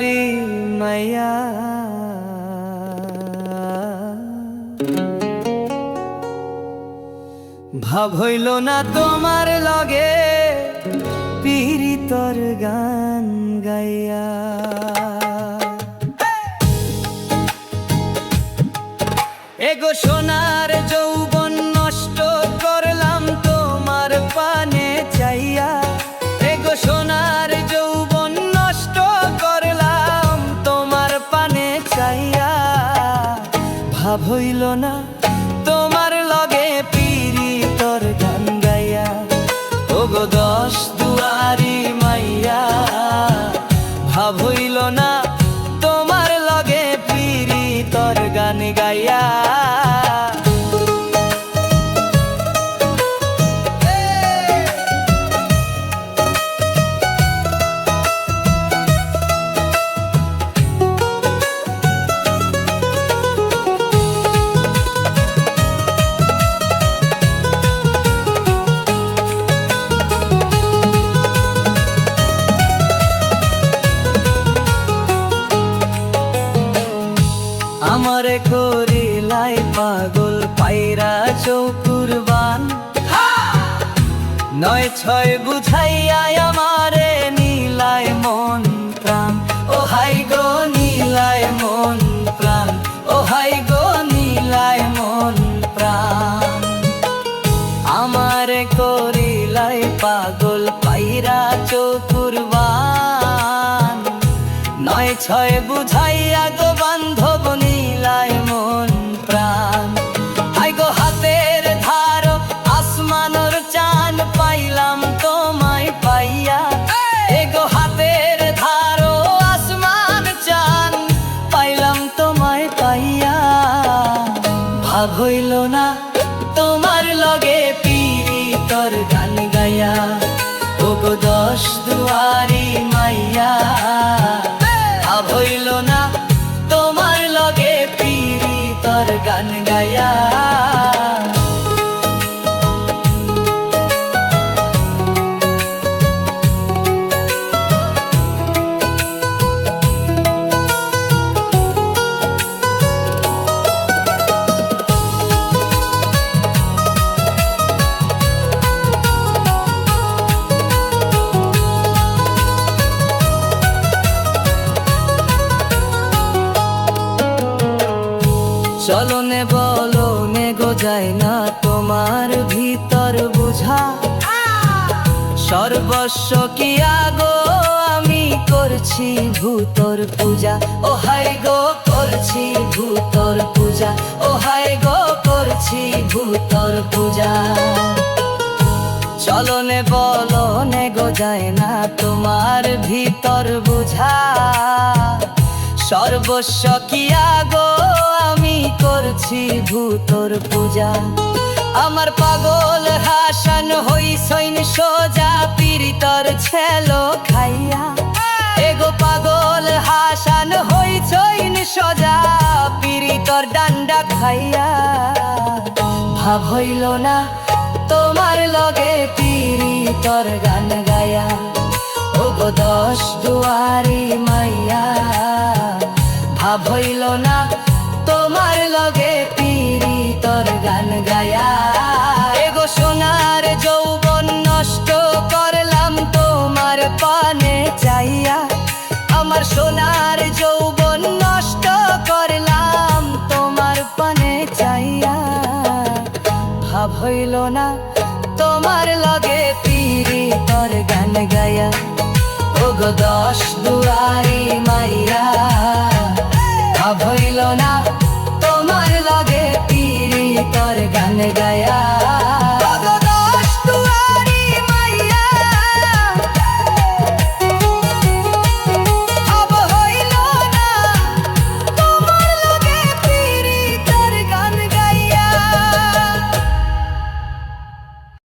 দুয়ারি মাইয়া ভাব হইল না তোমার লগে পীড়িতর গান গাইয়া। এগো সোনার যৌবন নষ্ট করলাম তোমার পানে চাইয়া। এগো সোনার যৌবন নষ্ট করলাম তোমার পানে চাইয়া। ভাব হইল না তোমার লগে পীড়িতর গান গাইয়া। ওগো দশ দুয়ারি মাইয়া ভাব হইল না তোমার লগে পীড়িতর গান গাইয়া। আমারে করিলাই পাগল পাইরা চৌকুরবান। নয় ছয় বুঝাইয়া আমারে নীলায় মন প্রাণ। ও হাই গো নীলায় মন প্রাণ। ও হাই গো নীলায় মন প্রাণ। আমারে করিলাই পাগল পাইরা চৌকুরবান। নয় ছয় বুঝাইয়া গো বান্ধব নীলায় মন প্রাণ। হাই গো হাতের ধার আসমানের চান পাইলাম তোমায় পাইয়া। এগো হাতের ধার আসমান চান পাইলাম তোমায় পাইয়া। ভাব হইল না তোমার লগে পীড়িতর গান গাইয়া। ওগো দশ দুয়ারি মাইয়া ভাব হইল না তোমার লগে পীড়িতর গান গাইয়া। চলনে বলো নে গো যায় না তোমার ভিতর বুঝা। সর্বস্ব কি আগো আমি করছি ভূতর পূজা। ও হাই গো করছি ভূতর পূজা। ও হাই গো করছি ভূতর পূজা। চলনে বলো নে গো যায় না তোমার ভিতর বুঝা। সর্বস্ব কি আগো আমি করছি ভূতর পূজা। আমার পাগল হাসান হইসইন সোজা পীড়িতর ছেলো খাইয়া। এগো পাগল হাসান হইসইন সোজা পীড়িতর ডান্ডা খাইয়া। ভাব হইল না তোমার লগে পীড়িতর গান গায়া। ওগো দশ দুয়ারি মাইয়া ভাব হইল না তোমার লগে পীড়িতর গান গায়া। এগো সোনার যৌবন নষ্ট করলাম তোমার পানে চাইয়া। আমার সোনার যৌবন নষ্ট করলাম তোমার পানে চাইয়া। ভাব হইল না তোমার লগে পীড়িতর গান গায়া। ওগো দশ